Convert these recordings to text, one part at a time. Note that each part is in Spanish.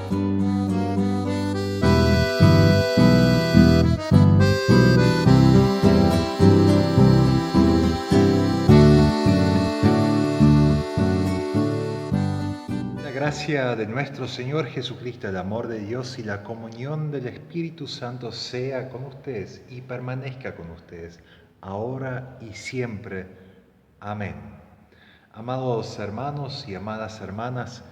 La gracia de nuestro Señor Jesucristo, el amor de Dios y la comunión del Espíritu Santo sea con ustedes y permanezca con ustedes, ahora y siempre. Amén. Amados hermanos y amadas hermanas,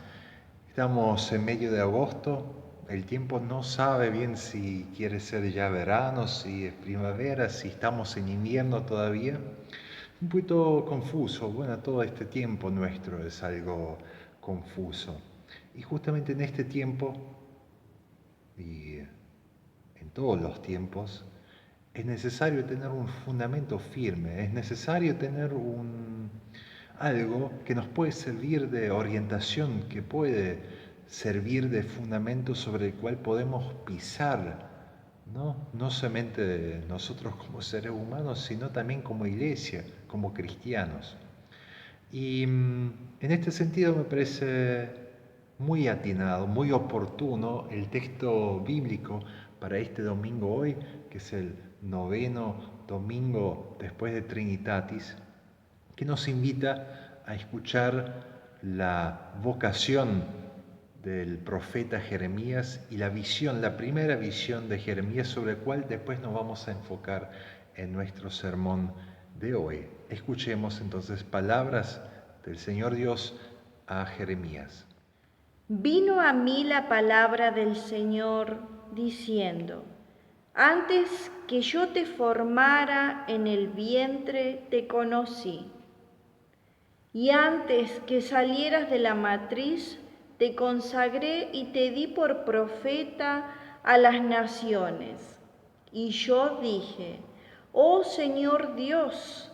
estamos en medio de agosto, el tiempo no sabe bien si quiere ser ya verano, si es primavera, si estamos en invierno todavía. Un poquito confuso, bueno, todo este tiempo nuestro es algo confuso. Y justamente en este tiempo, y en todos los tiempos, es necesario tener un fundamento firme, es necesario tener algo que nos puede servir de orientación, que puede servir de fundamento sobre el cual podemos pisar, no solamente nosotros como seres humanos, sino también como iglesia, como cristianos. Y en este sentido me parece muy atinado, muy oportuno el texto bíblico para este domingo hoy, que es el noveno domingo después de Trinitatis, que nos invita a escuchar la vocación del profeta Jeremías y la visión, la primera visión de Jeremías sobre la cual después nos vamos a enfocar en nuestro sermón de hoy. Escuchemos entonces palabras del Señor Dios a Jeremías. Vino a mí la palabra del Señor diciendo: Antes que yo te formara en el vientre te conocí, y antes que salieras de la matriz te consagré y te di por profeta a las naciones. Y yo dije: Oh Señor Dios,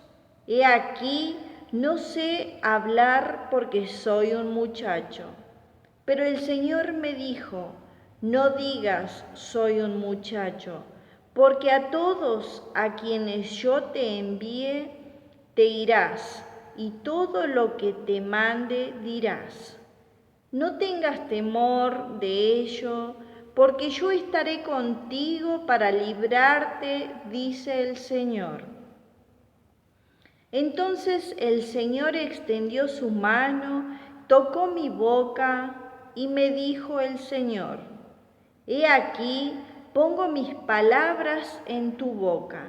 he aquí no sé hablar porque soy un muchacho. Pero el Señor me dijo: No digas soy un muchacho, porque a todos a quienes yo te envíe te irás, y todo lo que te mande dirás. No tengas temor de ello, porque yo estaré contigo para librarte, dice el Señor. Entonces el Señor extendió su mano, tocó mi boca, y me dijo el Señor: He aquí, pongo mis palabras en tu boca.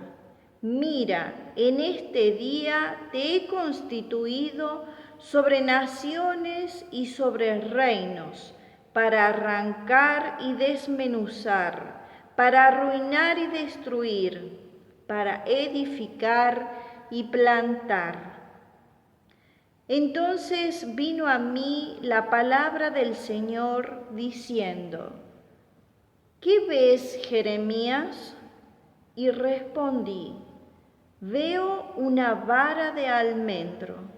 Mira, en este día te he constituido sobre naciones y sobre reinos, para arrancar y desmenuzar, para arruinar y destruir, para edificar y plantar. Entonces vino a mí la palabra del Señor diciendo: ¿Qué ves, Jeremías? Y respondí: Veo una vara de almendro.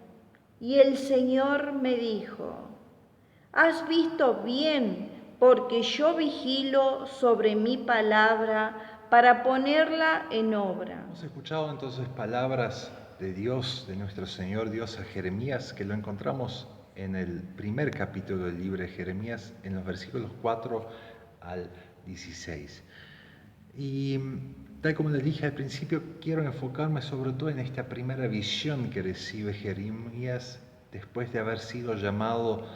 Y el Señor me dijo: Has visto bien, porque yo vigilo sobre mi palabra para ponerla en obra. Hemos escuchado entonces palabras de Dios, de nuestro Señor Dios a Jeremías, que lo encontramos en el primer capítulo del libro de Jeremías, en los versículos 4 al 16. Y tal como les dije al principio, quiero enfocarme sobre todo en esta primera visión que recibe Jeremías después de haber sido llamado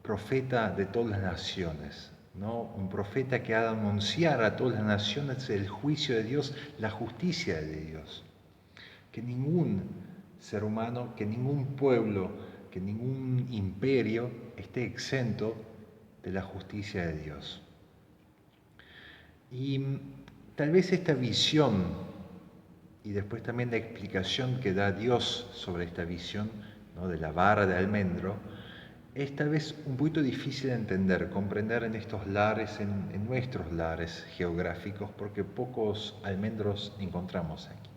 profeta de todas las naciones, ¿no? Un profeta que ha de anunciar a todas las naciones el juicio de Dios, la justicia de Dios. Que ningún ser humano, que ningún pueblo, que ningún imperio esté exento de la justicia de Dios. Y tal vez esta visión y después también la explicación que da Dios sobre esta visión, ¿no?, de la vara de almendro, es tal vez un poquito difícil de entender, comprender en estos lares, en nuestros lares geográficos, porque pocos almendros encontramos aquí.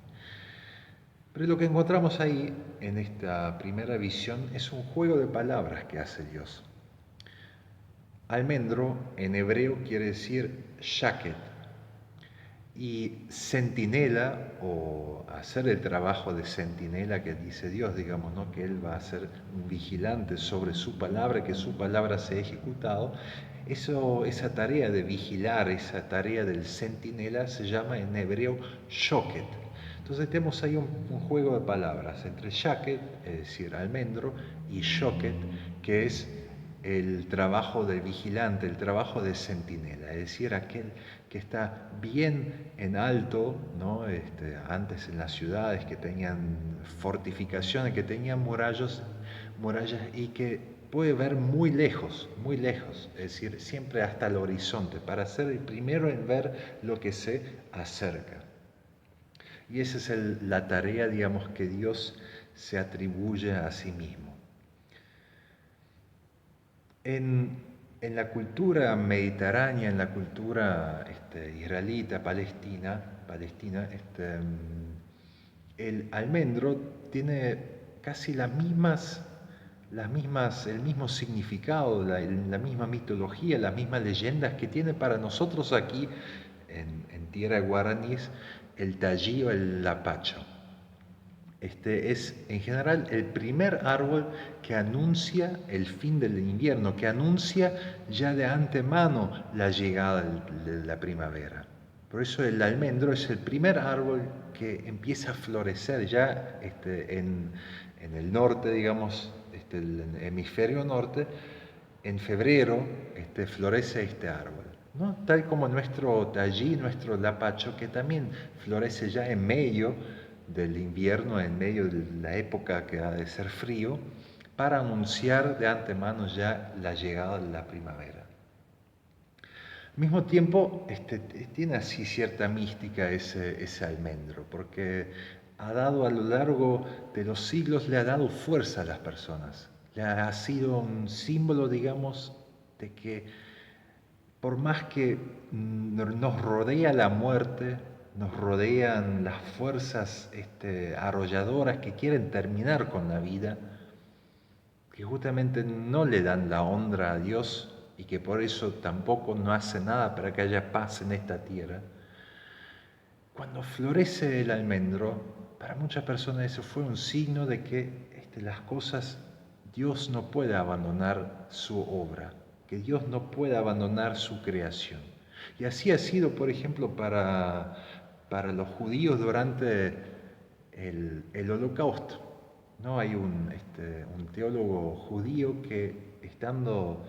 Pero lo que encontramos ahí, en esta primera visión, es un juego de palabras que hace Dios. Almendro en hebreo quiere decir shaket, Y centinela, o hacer el trabajo de centinela que dice Dios, digamos, ¿no? Que Él va a ser un vigilante sobre su palabra, que su palabra sea ejecutado. Esa tarea de vigilar, esa tarea del centinela se llama en hebreo shoket. Entonces tenemos ahí un juego de palabras entre shaket, es decir, almendro, y shoket, que es el trabajo del vigilante, el trabajo de centinela, es decir, aquel que está bien en alto, ¿no? Antes en las ciudades que tenían fortificaciones, que tenían murallas y que puede ver muy lejos, es decir, siempre hasta el horizonte, para ser el primero en ver lo que se acerca. Y esa es la tarea, digamos, que Dios se atribuye a sí mismo. En la cultura mediterránea, en la cultura israelita, palestina, el almendro tiene casi el mismo significado, la misma mitología, las mismas leyendas que tiene para nosotros aquí en tierra guaraníes el tallí o el lapacho. Es en general el primer árbol que anuncia el fin del invierno, que anuncia ya de antemano la llegada de la primavera. Por eso el almendro es el primer árbol que empieza a florecer ya en el norte, digamos, el hemisferio norte. En febrero florece este árbol, ¿no? Tal como nuestro tallí, nuestro lapacho, que también florece ya en medio del invierno, en medio de la época que ha de ser frío, para anunciar de antemano ya la llegada de la primavera. Al mismo tiempo, tiene así cierta mística ese almendro, porque ha dado a lo largo de los siglos, le ha dado fuerza a las personas. Le ha sido un símbolo, digamos, de que por más que nos rodea la muerte, nos rodean las fuerzas arrolladoras que quieren terminar con la vida, que justamente no le dan la honra a Dios y que por eso tampoco no hace nada para que haya paz en esta tierra. Cuando florece el almendro, para muchas personas eso fue un signo de que las cosas, Dios no puede abandonar su obra, que Dios no puede abandonar su creación. Y así ha sido, por ejemplo, para los judíos durante el Holocausto. ¿No? Hay un teólogo judío que, estando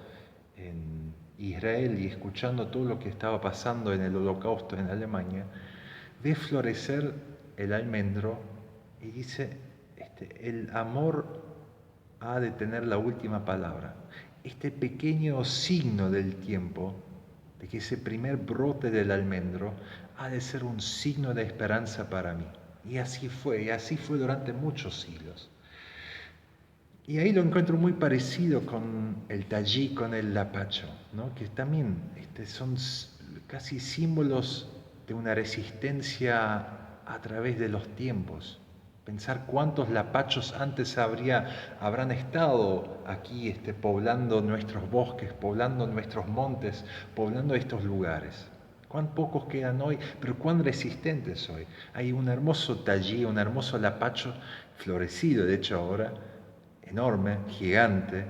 en Israel y escuchando todo lo que estaba pasando en el Holocausto en Alemania, ve florecer el almendro y dice, el amor ha de tener la última palabra. Este pequeño signo del tiempo, de que ese primer brote del almendro ha de ser un signo de esperanza para mí. Y así fue durante muchos siglos. Y ahí lo encuentro muy parecido con el tallí, con el lapacho, ¿no? Que también son casi símbolos de una resistencia a través de los tiempos. Pensar cuántos lapachos antes habrán estado aquí poblando nuestros bosques, poblando nuestros montes, poblando estos lugares. Cuán pocos quedan hoy, pero cuán resistentes hoy. Hay un hermoso tallí, un hermoso lapacho florecido, de hecho ahora, enorme, gigante,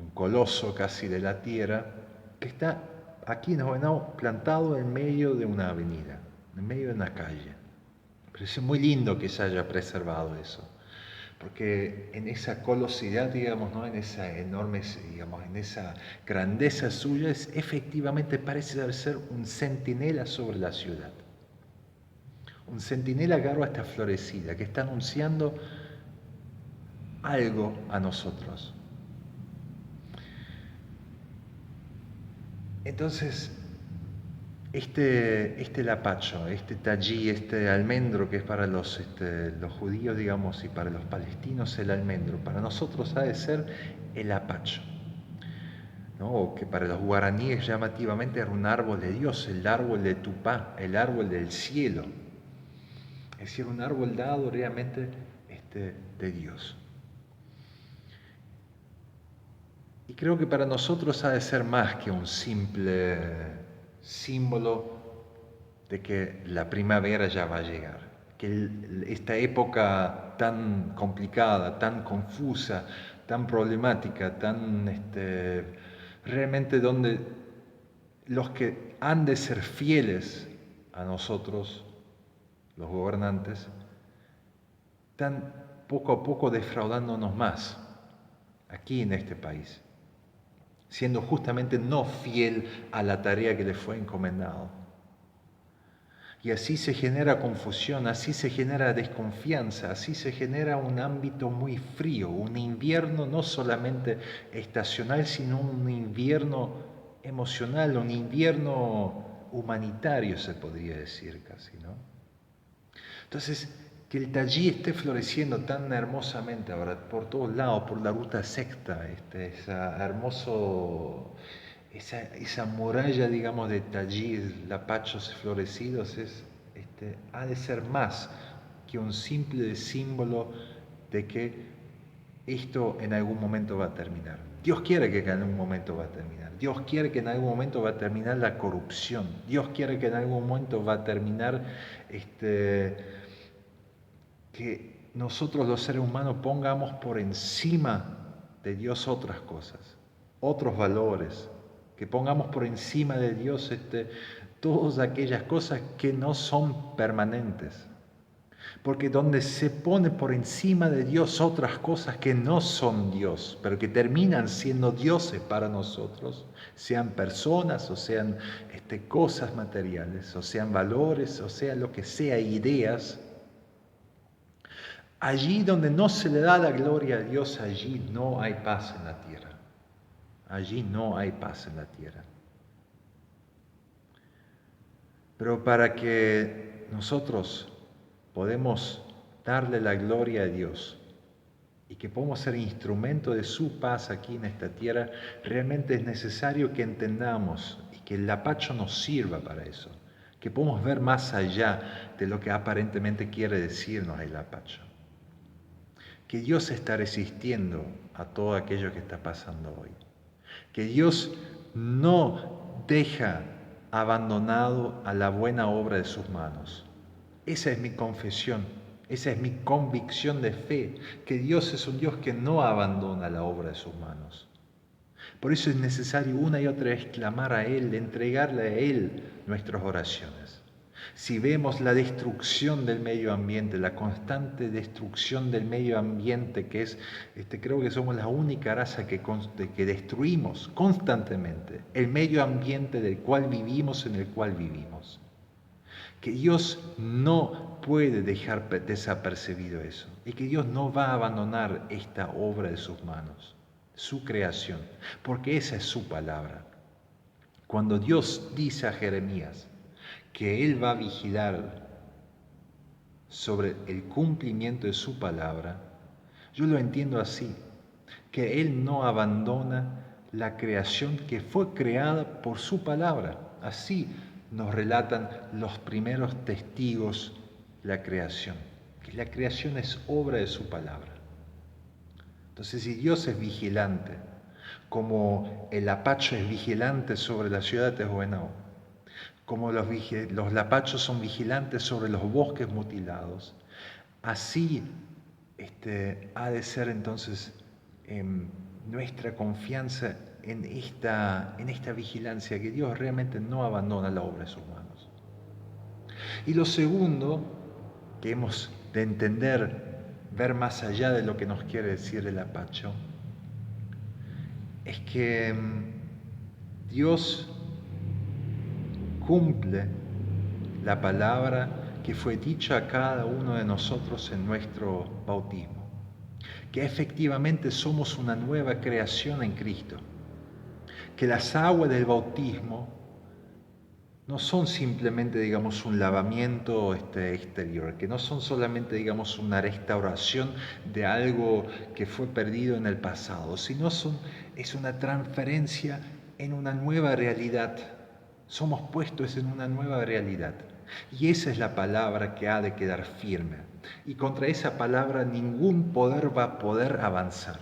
un coloso casi de la tierra, que está aquí en Juvenal plantado en medio de una avenida, en medio de una calle. Pero es muy lindo que se haya preservado eso, porque en esa colosidad, digamos, ¿no? En esa enorme, digamos, en esa grandeza suya, efectivamente parece ser un centinela sobre la ciudad. Un centinela que ahora está florecida, que está anunciando algo a nosotros. Entonces, este lapacho, este tallí, este almendro que es para los judíos, digamos, y para los palestinos el almendro, para nosotros ha de ser el lapacho, ¿no? O que para los guaraníes llamativamente era un árbol de Dios, el árbol de Tupá, el árbol del cielo. Es decir, un árbol dado realmente de Dios. Y creo que para nosotros ha de ser más que un simple símbolo de que la primavera ya va a llegar, que esta época tan complicada, tan confusa, tan problemática, realmente donde los que han de ser fieles a nosotros, los gobernantes, están poco a poco defraudándonos más aquí en este país, siendo justamente no fiel a la tarea que les fue encomendado. Y así se genera confusión, así se genera desconfianza, así se genera un ámbito muy frío, un invierno no solamente estacional, sino un invierno emocional, un invierno humanitario, se podría decir casi, ¿no? Entonces, que el Tallí esté floreciendo tan hermosamente ahora por todos lados, por la ruta sexta, esa muralla, digamos, de Tallí, lapachos florecidos, ha de ser más que un simple símbolo de que esto en algún momento va a terminar. Dios quiere que en algún momento va a terminar. Dios quiere que en algún momento va a terminar la corrupción. Dios quiere que en algún momento va a terminar que nosotros los seres humanos pongamos por encima de Dios otras cosas, otros valores, que pongamos por encima de Dios todas aquellas cosas que no son permanentes. Porque donde se pone por encima de Dios otras cosas que no son Dios, pero que terminan siendo dioses para nosotros, sean personas o sean cosas materiales, o sean valores, o sea lo que sea, ideas, allí donde no se le da la gloria a Dios, allí no hay paz en la tierra. Allí no hay paz en la tierra. Pero para que nosotros podemos darle la gloria a Dios y que podamos ser instrumento de su paz aquí en esta tierra, realmente es necesario que entendamos y que el lapacho nos sirva para eso, que podamos ver más allá de lo que aparentemente quiere decirnos el lapacho. Que Dios está resistiendo a todo aquello que está pasando hoy. Que Dios no deja abandonado a la buena obra de sus manos. Esa es mi confesión, esa es mi convicción de fe, que Dios es un Dios que no abandona la obra de sus manos. Por eso es necesario una y otra vez clamar a Él, entregarle a Él nuestras oraciones. Si vemos la destrucción del medio ambiente, la constante destrucción del medio ambiente, que es, creo que somos la única raza que destruimos constantemente el medio ambiente del cual vivimos, en el cual vivimos. Que Dios no puede dejar desapercibido eso y que Dios no va a abandonar esta obra de sus manos, su creación, porque esa es su palabra. Cuando Dios dice a Jeremías que Él va a vigilar sobre el cumplimiento de su palabra, yo lo entiendo así, que Él no abandona la creación que fue creada por su palabra. Así nos relatan los primeros testigos de la creación, que la creación es obra de su palabra. Entonces, si Dios es vigilante, como el lapacho es vigilante sobre la ciudad de Tehuenao, como los lapachos son vigilantes sobre los bosques mutilados, así ha de ser entonces nuestra confianza en esta vigilancia, que Dios realmente no abandona la obra de sus manos. Y lo segundo que hemos de entender, ver más allá de lo que nos quiere decir el lapacho, es que Dios cumple la palabra que fue dicha a cada uno de nosotros en nuestro bautismo, que efectivamente somos una nueva creación en Cristo, que las aguas del bautismo no son simplemente, digamos, un lavamiento exterior, que no son solamente, digamos, una restauración de algo que fue perdido en el pasado, sino es una transferencia en una nueva realidad. Somos puestos en una nueva realidad. Y esa es la palabra que ha de quedar firme. Y contra esa palabra ningún poder va a poder avanzar.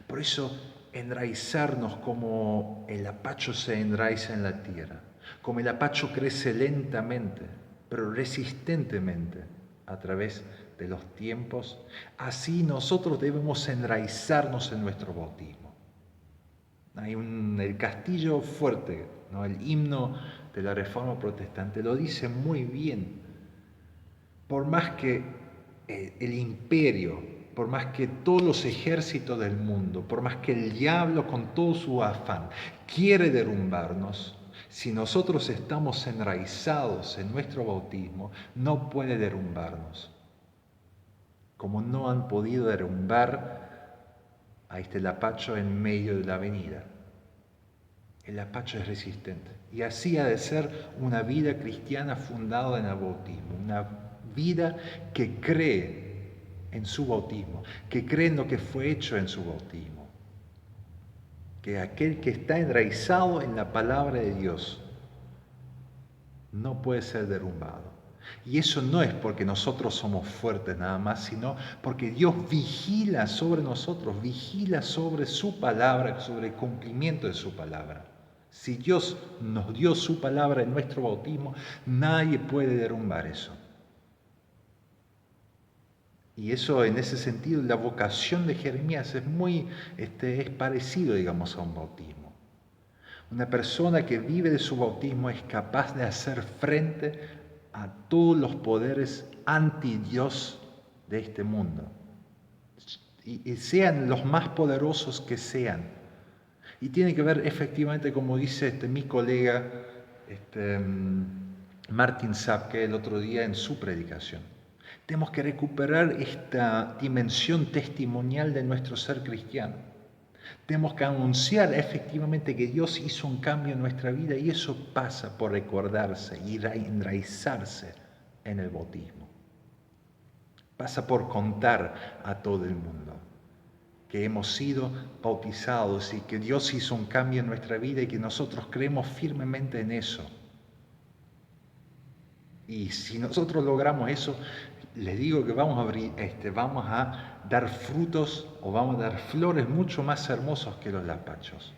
Por eso, enraizarnos como el lapacho se enraiza en la tierra. Como el apacho crece lentamente, pero resistentemente a través de los tiempos, así nosotros debemos enraizarnos en nuestro bautismo. Hay el castillo fuerte, ¿no? El himno de la Reforma Protestante lo dice muy bien. Por más que el imperio, por más que todos los ejércitos del mundo, por más que el diablo con todo su afán quiere derrumbarnos, si nosotros estamos enraizados en nuestro bautismo, no puede derrumbarnos. Como no han podido derrumbar a este lapacho en medio de la avenida. El lapacho es resistente. Y así ha de ser una vida cristiana fundada en el bautismo. Una vida que cree en su bautismo, que cree en lo que fue hecho en su bautismo. Que aquel que está enraizado en la palabra de Dios no puede ser derrumbado. Y eso no es porque nosotros somos fuertes nada más, sino porque Dios vigila sobre nosotros, vigila sobre su palabra, sobre el cumplimiento de su palabra. Si Dios nos dio su palabra en nuestro bautismo, nadie puede derrumbar eso. Y eso, en ese sentido, la vocación de Jeremías es parecido, digamos, a un bautismo. Una persona que vive de su bautismo es capaz de hacer frente a todos los poderes anti-Dios de este mundo. Y sean los más poderosos que sean. Y tiene que ver efectivamente, como dice mi colega Martin Sapke el otro día en su predicación. Tenemos que recuperar esta dimensión testimonial de nuestro ser cristiano. Tenemos que anunciar efectivamente que Dios hizo un cambio en nuestra vida y eso pasa por recordarse y enraizarse en el bautismo. Pasa por contar a todo el mundo que hemos sido bautizados y que Dios hizo un cambio en nuestra vida y que nosotros creemos firmemente en eso. Y si nosotros logramos eso, les digo que vamos a dar frutos o vamos a dar flores mucho más hermosos que los lapachos.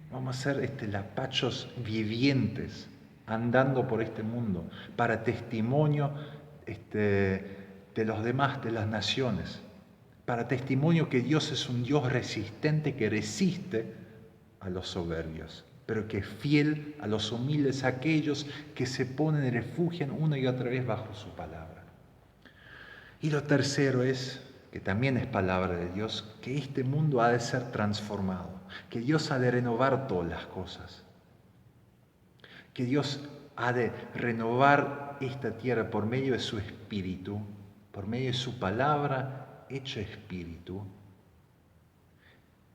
Vamos a ser lapachos vivientes andando por este mundo para testimonio de los demás, de las naciones, para testimonio que Dios es un Dios resistente que resiste a los soberbios, pero que es fiel a los humildes, a aquellos que se ponen y refugian una y otra vez bajo su palabra. Y lo tercero es, que también es palabra de Dios, que este mundo ha de ser transformado, que Dios ha de renovar todas las cosas, que Dios ha de renovar esta tierra por medio de su espíritu, por medio de su palabra hecha espíritu,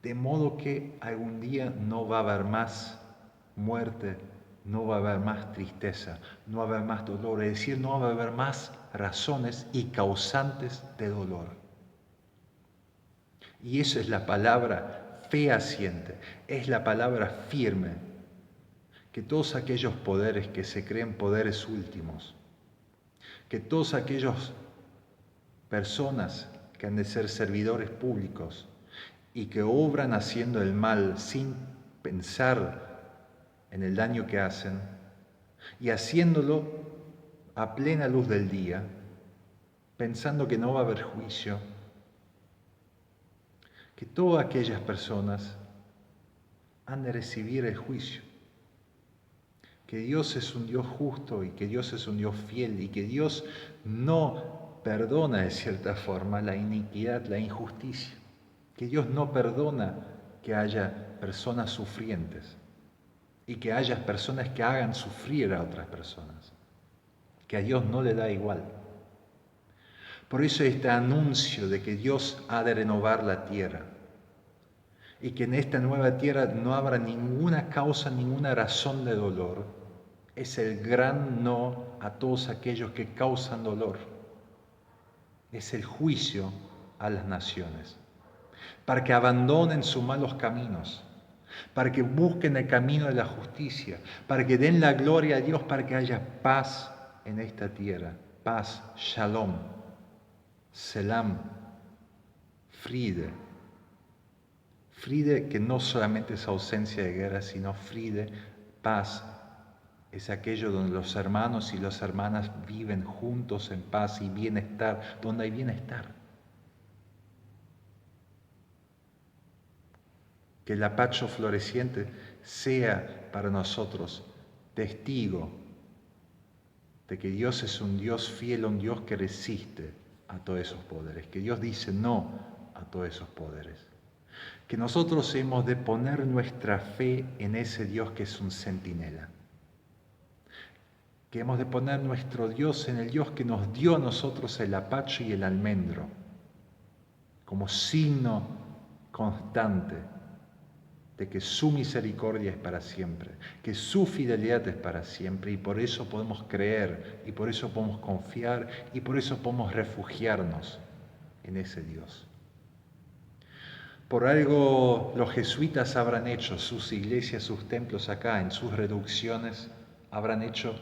de modo que algún día no va a haber más muerte, no va a haber más tristeza, no va a haber más dolor, es decir, no va a haber más razones y causantes de dolor. Y eso es la palabra fehaciente, es la palabra firme, que todos aquellos poderes que se creen poderes últimos, que todos aquellos personas que han de ser servidores públicos y que obran haciendo el mal sin pensar en el daño que hacen y haciéndolo a plena luz del día, pensando que no va a haber juicio, que todas aquellas personas han de recibir el juicio, que Dios es un Dios justo y que Dios es un Dios fiel y que Dios no perdona de cierta forma la iniquidad, la injusticia, que Dios no perdona que haya personas sufrientes y que haya personas que hagan sufrir a otras personas, que a Dios no le da igual. Por eso este anuncio de que Dios ha de renovar la tierra y que en esta nueva tierra no habrá ninguna causa, ninguna razón de dolor, es el gran no a todos aquellos que causan dolor. Es el juicio a las naciones, para que abandonen sus malos caminos, para que busquen el camino de la justicia, para que den la gloria a Dios, para que haya paz en esta tierra, paz, shalom, selam, fride. Fride que no solamente es ausencia de guerra, sino fride, paz, es aquello donde los hermanos y las hermanas viven juntos en paz y bienestar, donde hay bienestar. Que el apacho floreciente sea para nosotros testigo de que Dios es un Dios fiel, un Dios que resiste a todos esos poderes, que Dios dice no a todos esos poderes. Que nosotros hemos de poner nuestra fe en ese Dios que es un centinela. Que hemos de poner nuestro Dios en el Dios que nos dio a nosotros el apacho y el almendro, como signo constante de que su misericordia es para siempre, que su fidelidad es para siempre, y por eso podemos creer, y por eso podemos confiar, y por eso podemos refugiarnos en ese Dios. Por algo los jesuitas habrán hecho sus iglesias, sus templos acá, en sus reducciones, habrán hecho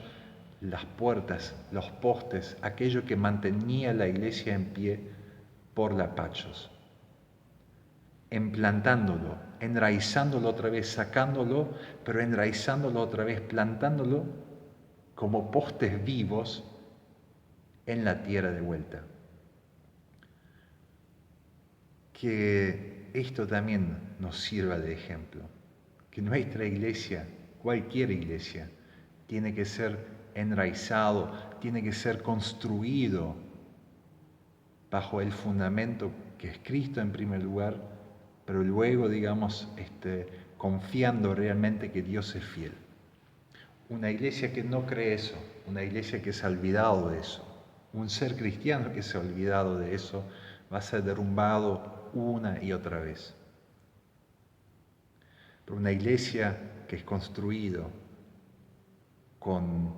las puertas, los postes, aquello que mantenía la iglesia en pie por lapachos, emplantándolo, enraizándolo otra vez, sacándolo, pero enraizándolo otra vez, plantándolo como postes vivos en la tierra de vuelta. Que esto también nos sirva de ejemplo, que nuestra iglesia, cualquier iglesia, tiene que ser enraizado, tiene que ser construido bajo el fundamento que es Cristo en primer lugar, pero luego, digamos, confiando realmente que Dios es fiel. Una iglesia que no cree eso, una iglesia que se ha olvidado de eso, un ser cristiano que se ha olvidado de eso, va a ser derrumbado una y otra vez. Pero una iglesia que es construido con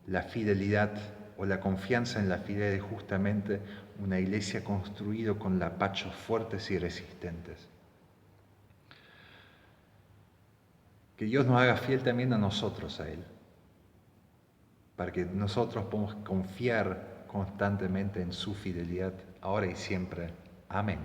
la fidelidad o la confianza en la fidelidad es justamente una iglesia construida con lapachos fuertes y resistentes. Que Dios nos haga fiel también a nosotros, a Él, para que nosotros podamos confiar constantemente en su fidelidad, ahora y siempre. Amén.